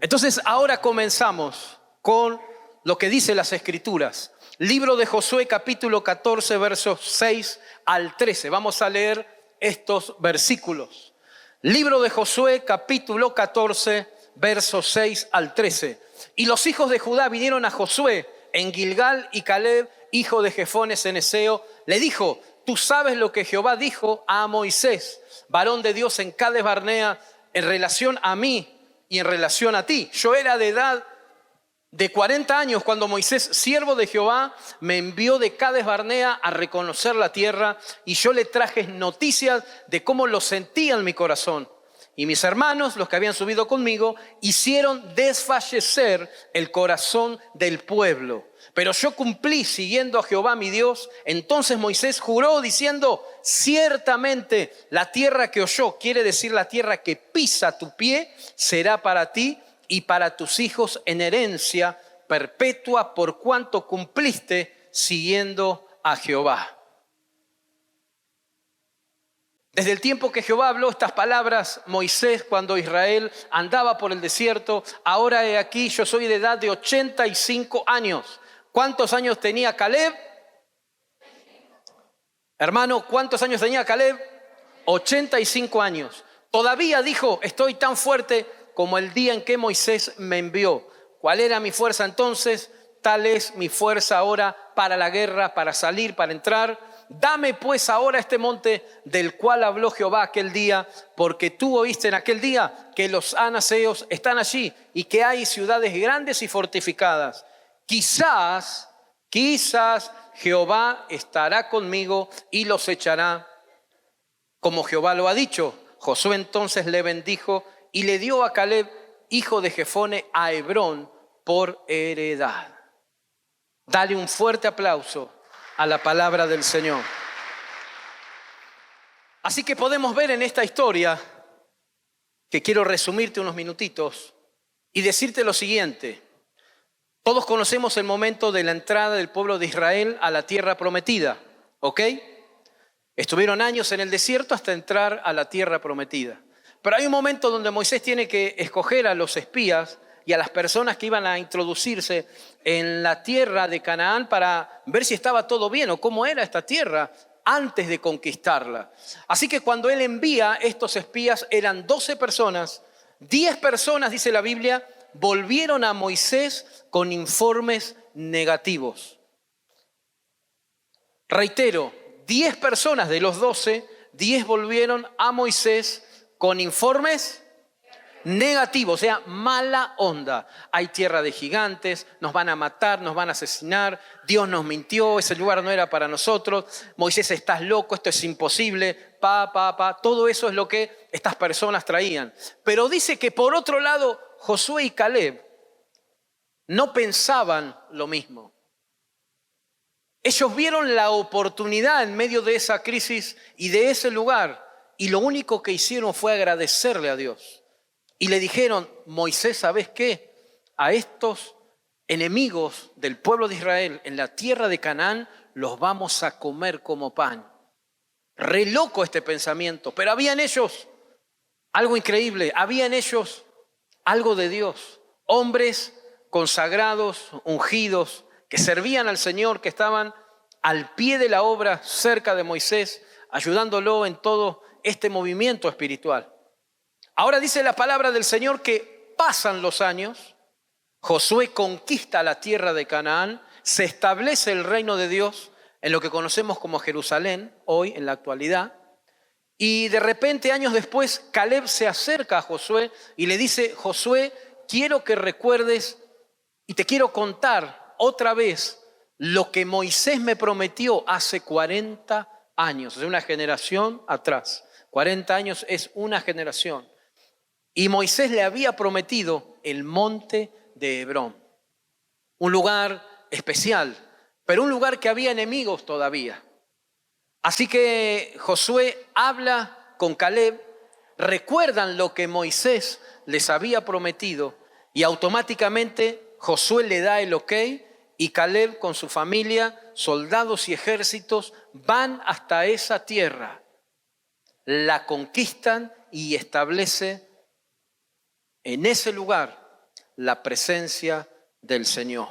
Entonces ahora comenzamos con lo que dice las Escrituras. Libro de Josué, capítulo 14, versos 6 al 13. Vamos a leer estos versículos. Libro de Josué, capítulo 14, versos 6 al 13. Y los hijos de Judá vinieron a Josué en Gilgal, y Caleb, hijo de Jefone ceneseo, le dijo: tú sabes lo que Jehová dijo a Moisés, varón de Dios en Cades Barnea, en relación a mí y en relación a ti. Yo era de edad de 40 años cuando Moisés, siervo de Jehová, me envió de Cades Barnea a reconocer la tierra, y yo le traje noticias de cómo lo sentía en mi corazón. Y mis hermanos, los que habían subido conmigo, hicieron desfallecer el corazón del pueblo. Pero yo cumplí siguiendo a Jehová mi Dios. Entonces Moisés juró diciendo: ciertamente la tierra que oyó, quiere decir la tierra que pisa tu pie, será para ti y para tus hijos en herencia perpetua, por cuanto cumpliste siguiendo a Jehová. Desde el tiempo que Jehová habló estas palabras, Moisés, cuando Israel andaba por el desierto, ahora he aquí, yo soy de edad de 85 años. ¿Cuántos años tenía Caleb? Hermano, ¿cuántos años tenía Caleb? 85 años. Todavía dijo: estoy tan fuerte como el día en que Moisés me envió. ¿Cuál era mi fuerza entonces? Tal es mi fuerza ahora para la guerra, para salir, para entrar. Dame pues ahora este monte del cual habló Jehová aquel día, porque tú oíste en aquel día que los anaseos están allí y que hay ciudades grandes y fortificadas. Quizás Jehová estará conmigo y los echará como Jehová lo ha dicho. Josué entonces le bendijo y le dio a Caleb, hijo de Jefone, a Hebrón por heredad. Dale un fuerte aplauso a la palabra del Señor. Así que podemos ver en esta historia, que quiero resumirte unos minutitos y decirte lo siguiente. Todos conocemos el momento de la entrada del pueblo de Israel a la tierra prometida, ¿ok? Estuvieron años en el desierto hasta entrar a la tierra prometida. Pero hay un momento donde Moisés tiene que escoger a los espías y a las personas que iban a introducirse en la tierra de Canaán para ver si estaba todo bien o cómo era esta tierra antes de conquistarla. Así que cuando él envía estos espías, eran 12 personas, 10 personas, dice la Biblia, volvieron a Moisés con informes negativos. Reitero, 10 personas de los 12, 10 volvieron a Moisés con informes negativo, o sea, mala onda. Hay tierra de gigantes, nos van a matar, nos van a asesinar, Dios nos mintió, ese lugar no era para nosotros, Moisés, estás loco, esto es imposible, todo eso es lo que estas personas traían. Pero dice que por otro lado, Josué y Caleb no pensaban lo mismo. Ellos vieron la oportunidad en medio de esa crisis y de ese lugar, y lo único que hicieron fue agradecerle a Dios. Y le dijeron: Moisés, ¿sabes qué? A estos enemigos del pueblo de Israel en la tierra de Canaán los vamos a comer como pan. Re loco este pensamiento, pero había en ellos algo increíble, había en ellos algo de Dios. Hombres consagrados, ungidos, que servían al Señor, que estaban al pie de la obra cerca de Moisés, ayudándolo en todo este movimiento espiritual. Ahora dice la palabra del Señor que pasan los años, Josué conquista la tierra de Canaán, se establece el reino de Dios en lo que conocemos como Jerusalén, hoy en la actualidad, y de repente, años después, Caleb se acerca a Josué y le dice: Josué, quiero que recuerdes y te quiero contar otra vez lo que Moisés me prometió hace 40 años, o sea, una generación atrás. 40 años es una generación. Y Moisés le había prometido el monte de Hebrón, un lugar especial, pero un lugar que había enemigos todavía. Así que Josué habla con Caleb, recuerdan lo que Moisés les había prometido y automáticamente Josué le da el ok y Caleb con su familia, soldados y ejércitos van hasta esa tierra, la conquistan y establece en ese lugar la presencia del Señor.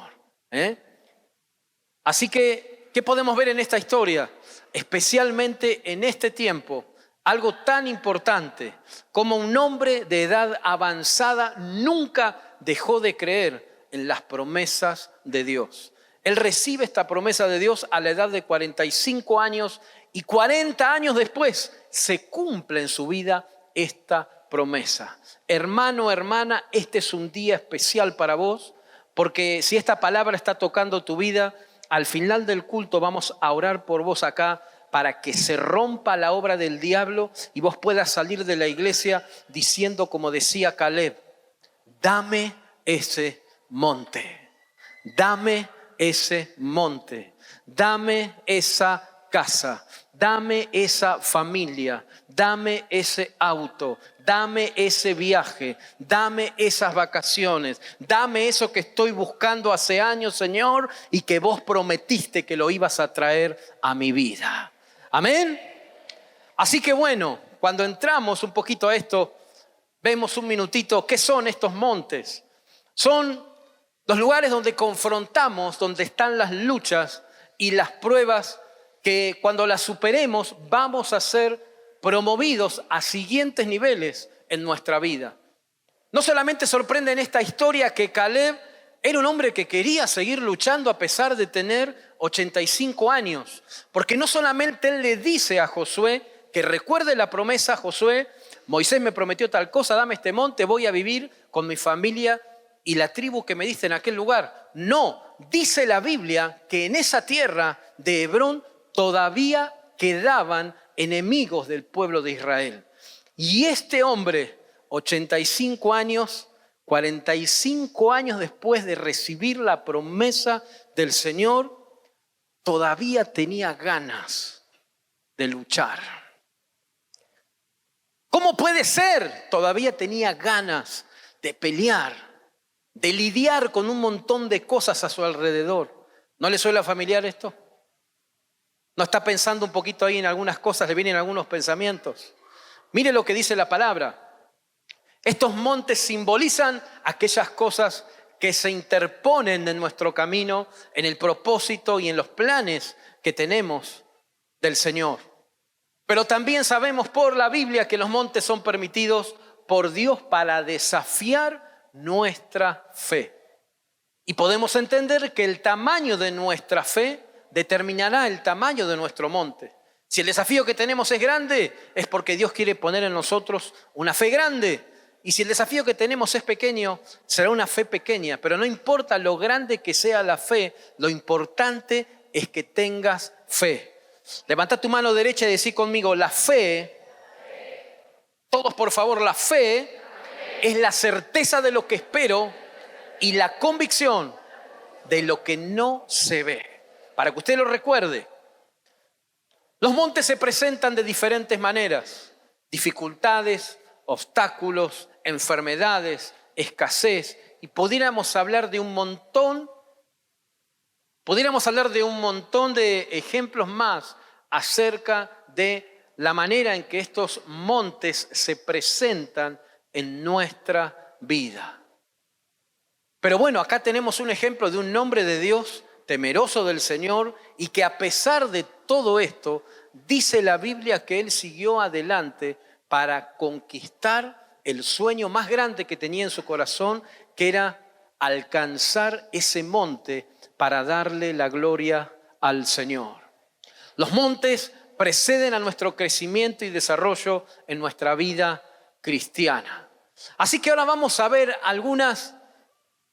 Así que, ¿qué podemos ver en esta historia? Especialmente en este tiempo, algo tan importante como un hombre de edad avanzada nunca dejó de creer en las promesas de Dios. Él recibe esta promesa de Dios a la edad de 45 años y 40 años después se cumple en su vida esta promesa. Hermano, hermana, este es un día especial para vos, porque si esta palabra está tocando tu vida, al final del culto vamos a orar por vos acá para que se rompa la obra del diablo y vos puedas salir de la iglesia diciendo, como decía Caleb, dame ese monte, dame ese monte, dame esa casa, dame esa familia, dame ese auto, dame ese viaje, dame esas vacaciones, dame eso que estoy buscando hace años, Señor, y que vos prometiste que lo ibas a traer a mi vida. Amén. Así que bueno, cuando entramos un poquito a esto, vemos un minutito, ¿qué son estos montes? Son los lugares donde confrontamos, donde están las luchas y las pruebas que cuando las superemos vamos a ser promovidos a siguientes niveles en nuestra vida. No solamente sorprende en esta historia que Caleb era un hombre que quería seguir luchando a pesar de tener 85 años, porque no solamente él le dice a Josué que recuerde la promesa, Josué, Moisés me prometió tal cosa, dame este monte, voy a vivir con mi familia y la tribu que me diste en aquel lugar. No, dice la Biblia que en esa tierra de Hebrón todavía quedaban enemigos del pueblo de Israel. Y este hombre, 85 años, 45 años después de recibir la promesa del Señor, todavía tenía ganas de luchar. ¿Cómo puede ser? Todavía tenía ganas de pelear, de lidiar con un montón de cosas a su alrededor. ¿No le suena familiar esto? ¿No está pensando un poquito ahí en algunas cosas? ¿Le vienen algunos pensamientos? Mire lo que dice la palabra. Estos montes simbolizan aquellas cosas que se interponen en nuestro camino, en el propósito y en los planes que tenemos del Señor. Pero también sabemos por la Biblia que los montes son permitidos por Dios para desafiar nuestra fe. Y podemos entender que el tamaño de nuestra fe determinará el tamaño de nuestro monte. Si el desafío que tenemos es grande, es porque Dios quiere poner en nosotros una fe grande. Y si el desafío que tenemos es pequeño, será una fe pequeña. Pero no importa lo grande que sea la fe, lo importante es que tengas fe. Levanta tu mano derecha y decí conmigo, la fe, todos por favor, la fe es la certeza de lo que espero y la convicción de lo que no se ve. Para que usted lo recuerde, los montes se presentan de diferentes maneras, dificultades, obstáculos, enfermedades, escasez, y pudiéramos hablar de un montón de ejemplos más acerca de la manera en que estos montes se presentan en nuestra vida. Pero bueno, acá tenemos un ejemplo de un hombre de Dios temeroso del Señor y que a pesar de todo esto, dice la Biblia que él siguió adelante para conquistar el sueño más grande que tenía en su corazón, que era alcanzar ese monte para darle la gloria al Señor. Los montes preceden a nuestro crecimiento y desarrollo en nuestra vida cristiana. Así que ahora vamos a ver algunas,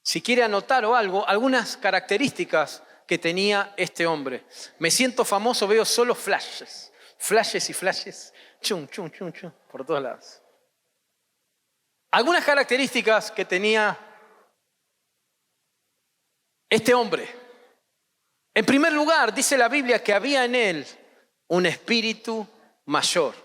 si quiere anotar o algo, algunas características que tenía este hombre. Me siento famoso, veo solo flashes y flashes, chum, chum, chum, chum, por todos lados. Algunas características que tenía este hombre. En primer lugar, dice la Biblia que había en él un espíritu mayor.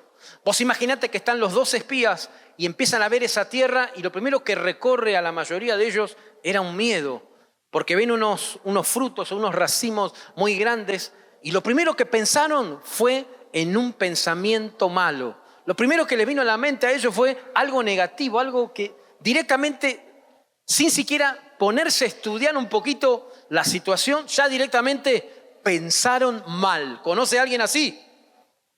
Vos imaginate que están los dos espías y empiezan a ver esa tierra y lo primero que recorre a la mayoría de ellos era un miedo, porque ven unos frutos, unos racimos muy grandes y lo primero que pensaron fue en un pensamiento malo. Lo primero que les vino a la mente a ellos fue algo negativo, algo que directamente sin siquiera ponerse a estudiar un poquito la situación, ya directamente pensaron mal. ¿Conoce a alguien así?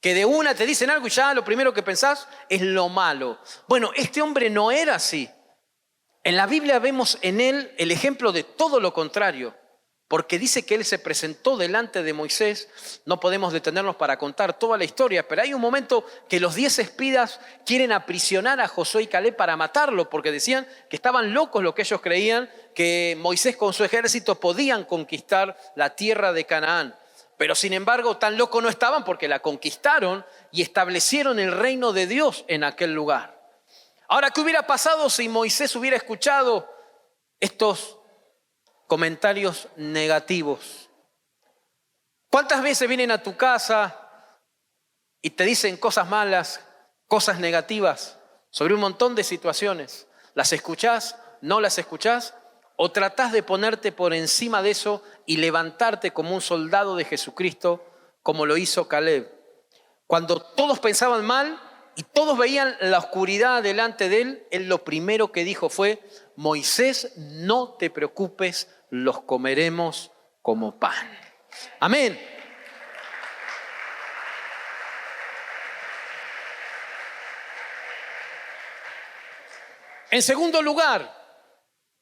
Que de una te dicen algo y ya lo primero que pensás es lo malo. Bueno, este hombre no era así. En la Biblia vemos en él el ejemplo de todo lo contrario, porque dice que él se presentó delante de Moisés. No podemos detenernos para contar toda la historia, pero hay un momento que los 10 espías quieren aprisionar a Josué y Caleb para matarlo, porque decían que estaban locos lo que ellos creían, que Moisés con su ejército podían conquistar la tierra de Canaán. Pero sin embargo, tan locos no estaban porque la conquistaron y establecieron el reino de Dios en aquel lugar. Ahora, ¿qué hubiera pasado si Moisés hubiera escuchado estos comentarios negativos? ¿Cuántas veces vienen a tu casa y te dicen cosas malas, cosas negativas sobre un montón de situaciones? ¿Las escuchás? ¿No las escuchás? ¿O tratás de ponerte por encima de eso y levantarte como un soldado de Jesucristo, como lo hizo Caleb? Cuando todos pensaban mal y todos veían la oscuridad delante de él, él lo primero que dijo fue: Moisés, no te preocupes, los comeremos como pan. Amén. En segundo lugar,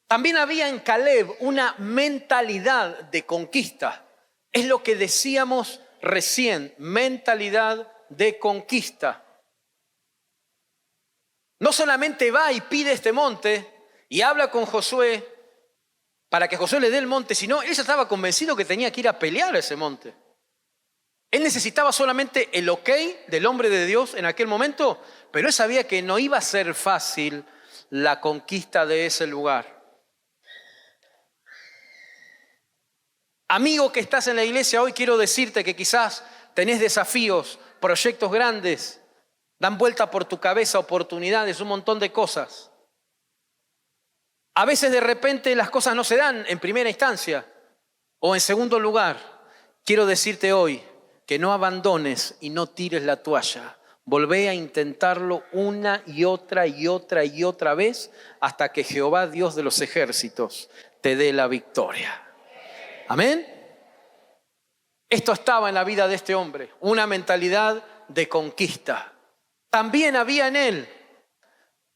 también había en Caleb una mentalidad de conquista. Es lo que decíamos recién, mentalidad de conquista. No solamente va y pide este monte y habla con Josué para que Josué le dé el monte, sino él ya estaba convencido que tenía que ir a pelear a ese monte. Él necesitaba solamente el ok del hombre de Dios en aquel momento, pero él sabía que no iba a ser fácil la conquista de ese lugar. Amigo que estás en la iglesia hoy, quiero decirte que quizás tenés desafíos, proyectos grandes, dan vuelta por tu cabeza, oportunidades, un montón de cosas. A veces de repente las cosas no se dan en primera instancia o en segundo lugar. Quiero decirte hoy que no abandones y no tires la toalla. Volvé a intentarlo una y otra y otra y otra vez hasta que Jehová, Dios de los ejércitos, te dé la victoria. Amén. Esto estaba en la vida de este hombre, una mentalidad de conquista. También había en él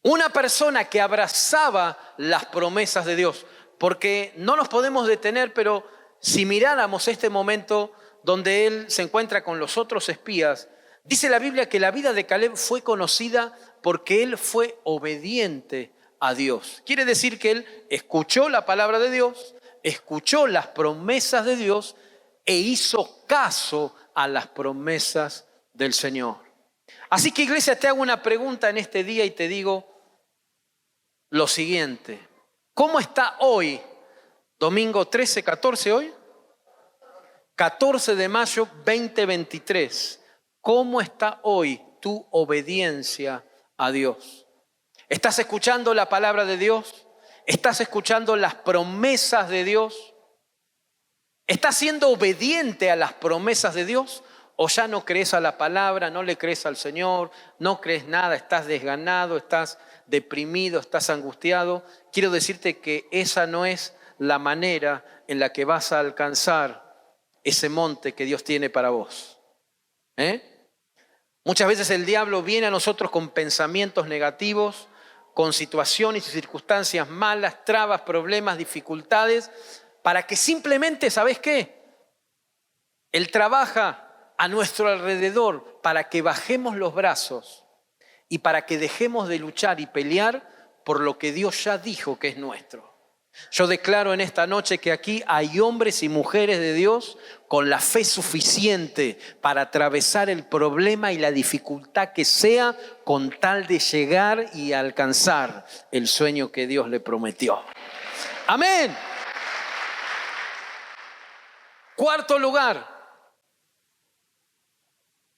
una persona que abrazaba las promesas de Dios, porque no nos podemos detener, pero si miráramos este momento donde él se encuentra con los otros espías, dice la Biblia que la vida de Caleb fue conocida porque él fue obediente a Dios. Quiere decir que él escuchó la palabra de Dios, escuchó las promesas de Dios e hizo caso a las promesas del Señor. Así que, iglesia, te hago una pregunta en este día y te digo lo siguiente: ¿cómo está hoy, domingo 13, 14 hoy? 14 de mayo 2023. ¿Cómo está hoy tu obediencia a Dios? ¿Estás escuchando la palabra de Dios? ¿Estás escuchando las promesas de Dios? ¿Estás siendo obediente a las promesas de Dios? ¿O ya no crees a la palabra, no le crees al Señor, no crees nada, estás desganado, estás deprimido, estás angustiado? Quiero decirte que esa no es la manera en la que vas a alcanzar ese monte que Dios tiene para vos. Muchas veces el diablo viene a nosotros con pensamientos negativos, con situaciones y circunstancias malas, trabas, problemas, dificultades, para que simplemente, ¿sabes qué? Él trabaja a nuestro alrededor para que bajemos los brazos y para que dejemos de luchar y pelear por lo que Dios ya dijo que es nuestro. Yo declaro en esta noche que aquí hay hombres y mujeres de Dios con la fe suficiente para atravesar el problema y la dificultad que sea, con tal de llegar y alcanzar el sueño que Dios le prometió. Amén. Cuarto lugar,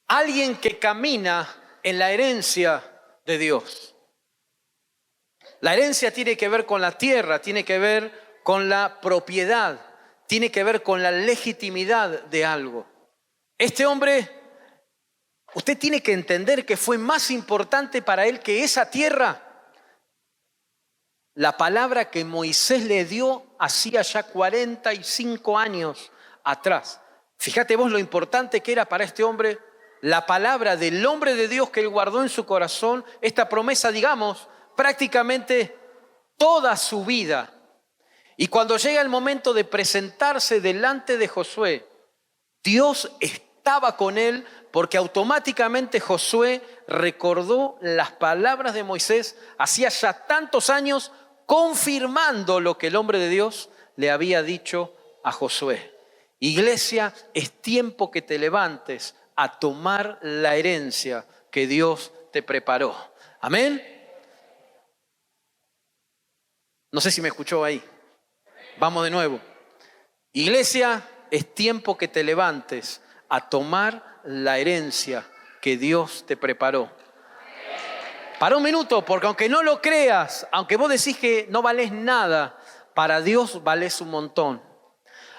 alguien que camina en la herencia de Dios. La herencia tiene que ver con la tierra, tiene que ver con la propiedad, tiene que ver con la legitimidad de algo. Este hombre, usted tiene que entender que fue más importante para él que esa tierra la palabra que Moisés le dio hacía ya 45 años atrás. Fíjate vos lo importante que era para este hombre la palabra del hombre de Dios que él guardó en su corazón, esta promesa, digamos, prácticamente toda su vida. Y cuando llega el momento de presentarse delante de Josué, Dios estaba con él porque automáticamente Josué recordó las palabras de Moisés hacía ya tantos años, confirmando lo que el hombre de Dios le había dicho a Josué. Iglesia, es tiempo que te levantes a tomar la herencia que Dios te preparó. Amén. No sé si me escuchó ahí. Vamos de nuevo. Iglesia, es tiempo que te levantes a tomar la herencia que Dios te preparó. Para un minuto, porque aunque no lo creas, aunque vos decís que no valés nada, para Dios valés un montón.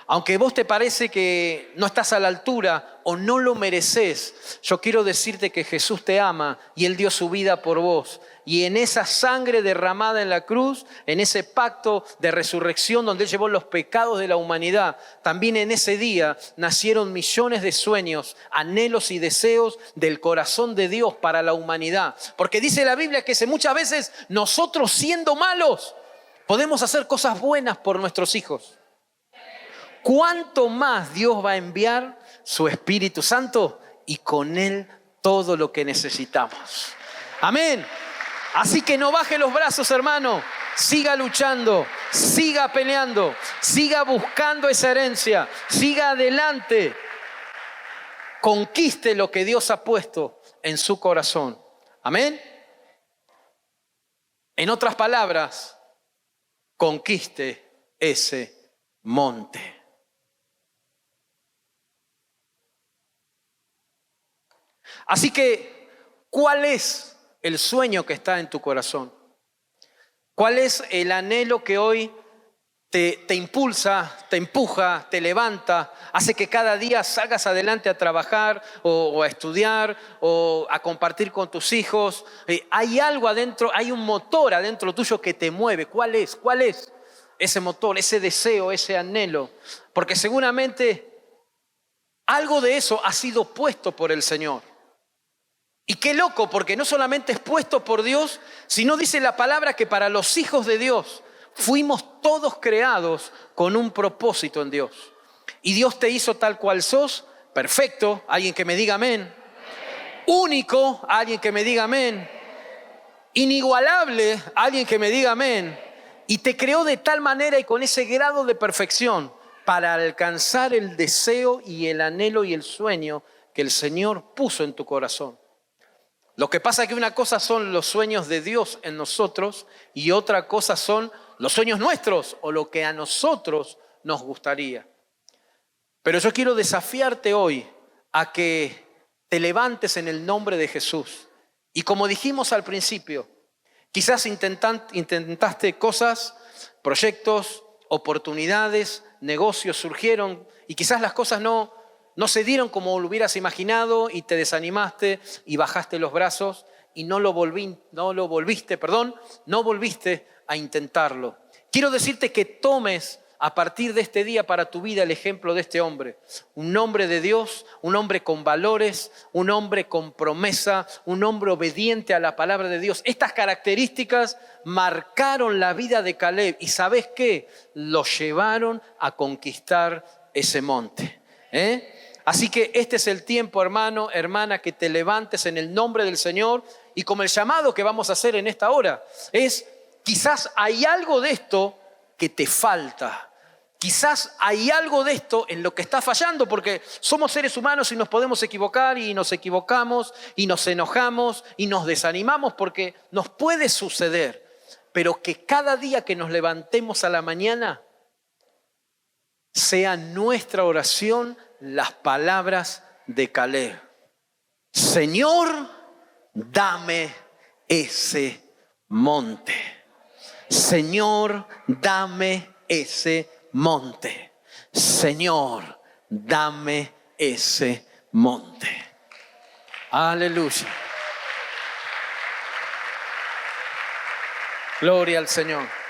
Aunque vos te parece que no estás a la altura o no lo mereces, yo quiero decirte que Jesús te ama y Él dio su vida por vos. Y en esa sangre derramada en la cruz, en ese pacto de resurrección donde Él llevó los pecados de la humanidad, también en ese día nacieron millones de sueños, anhelos y deseos del corazón de Dios para la humanidad. Porque dice la Biblia que muchas veces nosotros siendo malos podemos hacer cosas buenas por nuestros hijos. ¿Cuánto más Dios va a enviar su Espíritu Santo y con Él todo lo que necesitamos? Amén. Así que no baje los brazos, hermano. Siga luchando, siga peleando, siga buscando esa herencia, siga adelante. Conquiste lo que Dios ha puesto en su corazón. Amén. En otras palabras, conquiste ese monte. Así que, ¿cuál es el sueño que está en tu corazón? ¿Cuál es el anhelo que hoy te impulsa, te empuja, te levanta, hace que cada día salgas adelante a trabajar o a estudiar o a compartir con tus hijos? Hay algo adentro, hay un motor adentro tuyo que te mueve. ¿Cuál es? ¿Cuál es ese motor, ese deseo, ese anhelo? Porque seguramente algo de eso ha sido puesto por el Señor. Y qué loco, porque no solamente es puesto por Dios, sino dice la palabra que para los hijos de Dios fuimos todos creados con un propósito en Dios. Y Dios te hizo tal cual sos, perfecto, alguien que me diga amén. Único, alguien que me diga amén. Inigualable, alguien que me diga amén. Y te creó de tal manera y con ese grado de perfección para alcanzar el deseo y el anhelo y el sueño que el Señor puso en tu corazón. Lo que pasa es que una cosa son los sueños de Dios en nosotros y otra cosa son los sueños nuestros o lo que a nosotros nos gustaría. Pero yo quiero desafiarte hoy a que te levantes en el nombre de Jesús. Y como dijimos al principio, quizás intentaste cosas, proyectos, oportunidades, negocios surgieron y quizás las cosas no se dieron como lo hubieras imaginado y te desanimaste y bajaste los brazos y no volviste a intentarlo. Quiero decirte que tomes a partir de este día para tu vida el ejemplo de este hombre. Un hombre de Dios, un hombre con valores, un hombre con promesa, un hombre obediente a la palabra de Dios. Estas características marcaron la vida de Caleb y ¿sabes qué? Lo llevaron a conquistar ese monte. Así que este es el tiempo, hermano, hermana, que te levantes en el nombre del Señor y como el llamado que vamos a hacer en esta hora es, quizás hay algo de esto que te falta. Quizás hay algo de esto en lo que está fallando porque somos seres humanos y nos podemos equivocar y nos equivocamos y nos enojamos y nos desanimamos porque nos puede suceder. Pero que cada día que nos levantemos a la mañana sea nuestra oración las palabras de Caleb. Señor, dame ese monte. Señor, dame ese monte. Señor, dame ese monte. Aleluya. Gloria al Señor.